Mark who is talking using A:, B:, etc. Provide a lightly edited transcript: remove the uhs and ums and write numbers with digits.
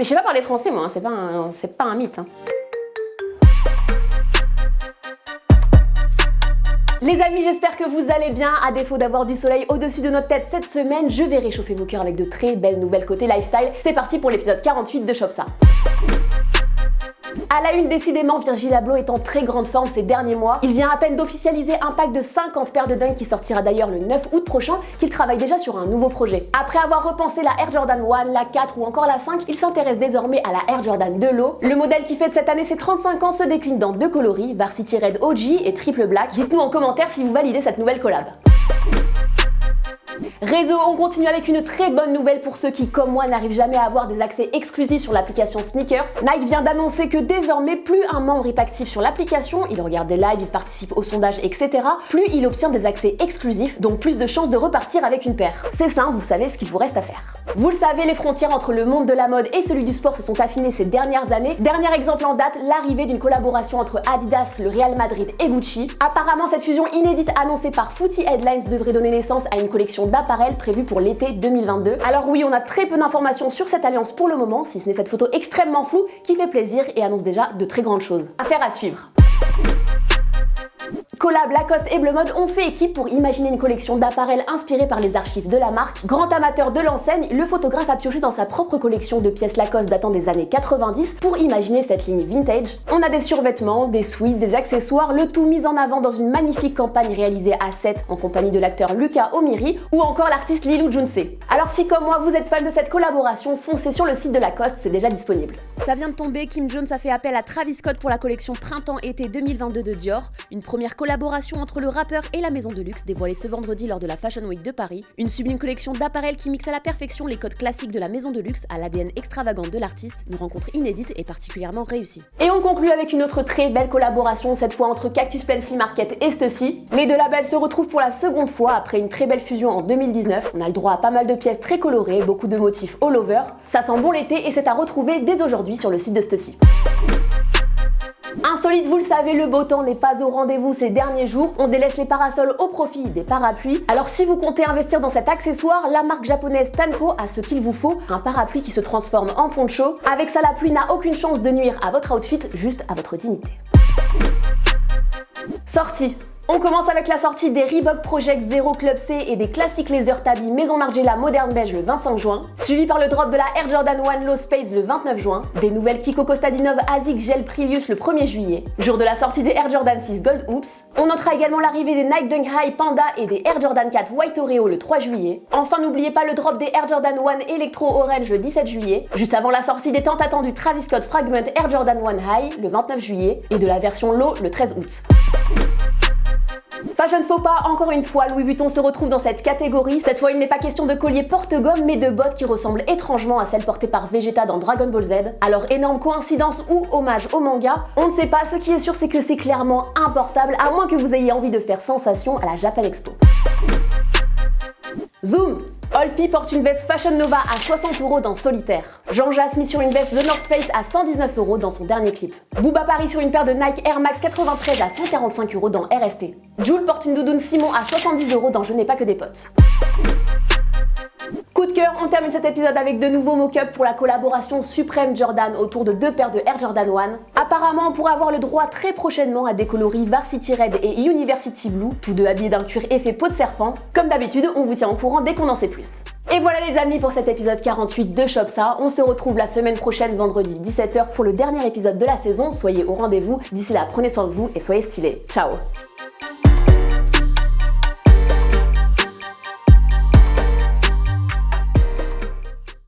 A: Mais je sais pas parler français moi, c'est pas un mythe. Les amis, j'espère que vous allez bien. À défaut d'avoir du soleil au-dessus de notre tête cette semaine, je vais réchauffer vos cœurs avec de très belles nouvelles côté lifestyle. C'est parti pour l'épisode 48 de Shop Ça. À la une, décidément, Virgil Abloh est en très grande forme ces derniers mois. Il vient à peine d'officialiser un pack de 50 paires de Dunk qui sortira d'ailleurs le 9 août prochain, qu'il travaille déjà sur un nouveau projet. Après avoir repensé la Air Jordan 1, la 4 ou encore la 5, il s'intéresse désormais à la Air Jordan de l'eau. Le modèle qui fête cette année ses 35 ans se décline dans deux coloris, Varsity Red OG et Triple Black. Dites-nous en commentaire si vous validez cette nouvelle collab. Réseau, on continue avec une très bonne nouvelle pour ceux qui, comme moi, n'arrivent jamais à avoir des accès exclusifs sur l'application Sneakers. Nike vient d'annoncer que désormais, plus un membre est actif sur l'application, il regarde des lives, il participe aux sondages, etc., plus il obtient des accès exclusifs, donc plus de chances de repartir avec une paire. C'est simple, vous savez ce qu'il vous reste à faire. Vous le savez, les frontières entre le monde de la mode et celui du sport se sont affinées ces dernières années. Dernier exemple en date, l'arrivée d'une collaboration entre Adidas, le Real Madrid et Gucci. Apparemment, cette fusion inédite annoncée par Footy Headlines devrait donner naissance à une collection d'appareils prévue pour l'été 2022. Alors oui, on a très peu d'informations sur cette alliance pour le moment, si ce n'est cette photo extrêmement floue qui fait plaisir et annonce déjà de très grandes choses. Affaire à suivre. Collab, Lacoste et Bleu Mode ont fait équipe pour imaginer une collection d'appareils inspirés par les archives de la marque. Grand amateur de l'enseigne, le photographe a pioché dans sa propre collection de pièces Lacoste datant des années 90 pour imaginer cette ligne vintage. On a des survêtements, des suites, des accessoires, le tout mis en avant dans une magnifique campagne réalisée à 7 en compagnie de l'acteur Luca Omiri ou encore l'artiste Lilou Junsei. Alors si comme moi vous êtes fan de cette collaboration, foncez sur le site de Lacoste, c'est déjà disponible.
B: Ça vient de tomber, Kim Jones a fait appel à Travis Scott pour la collection Printemps-été 2022 de Dior, une première collaboration entre le rappeur et la maison de luxe dévoilée ce vendredi lors de la Fashion Week de Paris, une sublime collection d'appareils qui mixe à la perfection les codes classiques de la maison de luxe à l'ADN extravagant de l'artiste, une rencontre inédite et particulièrement réussie.
A: Et on conclut avec une autre très belle collaboration, cette fois entre Cactus Plain Flea Market et Stussy. Les deux labels se retrouvent pour la seconde fois après une très belle fusion en 2019. On a le droit à pas mal de pièces très colorées, beaucoup de motifs all over. Ça sent bon l'été et c'est à retrouver dès aujourd'hui sur le site de Stussy. Insolite, vous le savez, le beau temps n'est pas au rendez-vous ces derniers jours. On délaisse les parasols au profit des parapluies. Alors si vous comptez investir dans cet accessoire, la marque japonaise Tanko a ce qu'il vous faut, un parapluie qui se transforme en poncho. Avec ça, la pluie n'a aucune chance de nuire à votre outfit, juste à votre dignité. Sortie. On commence avec la sortie des Reebok Project Zero Club C et des classiques Laser Tabby Maison Margiela Moderne Beige le 25 juin, suivi par le drop de la Air Jordan 1 Low Space le 29 juin, des nouvelles Kiko Kostadinov Asics Gel Prilius le 1er juillet, jour de la sortie des Air Jordan 6 Gold Hoops. On notera également l'arrivée des Nike Dunk High Panda et des Air Jordan 4 White Oreo le 3 juillet. Enfin, n'oubliez pas le drop des Air Jordan 1 Electro Orange le 17 juillet, juste avant la sortie des tant attendus Travis Scott Fragment Air Jordan 1 High le 29 juillet et de la version Low le 13 août. Fashion faux pas, encore une fois, Louis Vuitton se retrouve dans cette catégorie. Cette fois, il n'est pas question de collier porte-gomme, mais de bottes qui ressemblent étrangement à celles portées par Vegeta dans Dragon Ball Z. Alors, énorme coïncidence ou hommage au manga, on ne sait pas. Ce qui est sûr, c'est que c'est clairement importable, à moins que vous ayez envie de faire sensation à la Japan Expo. Zoom! Olpi porte une veste Fashion Nova à 60 € dans Solitaire. Jean Jass mis sur une veste de North Face à 119 € dans son dernier clip. Booba parie sur une paire de Nike Air Max 93 à 145 € dans RST. Jul porte une doudoune Simon à 70 € dans Je n'ai pas que des potes. Coup de cœur, on termine cet épisode avec de nouveaux mock-ups pour la collaboration Supreme Jordan autour de deux paires de Air Jordan 1. Apparemment, on pourra avoir le droit très prochainement à des coloris Varsity Red et University Blue, tous deux habillés d'un cuir effet peau de serpent. Comme d'habitude, on vous tient au courant dès qu'on en sait plus. Et voilà les amis pour cet épisode 48 de Shop Ça. On se retrouve la semaine prochaine, vendredi 17 h pour le dernier épisode de la saison. Soyez au rendez-vous. D'ici là, prenez soin de vous et soyez stylés. Ciao!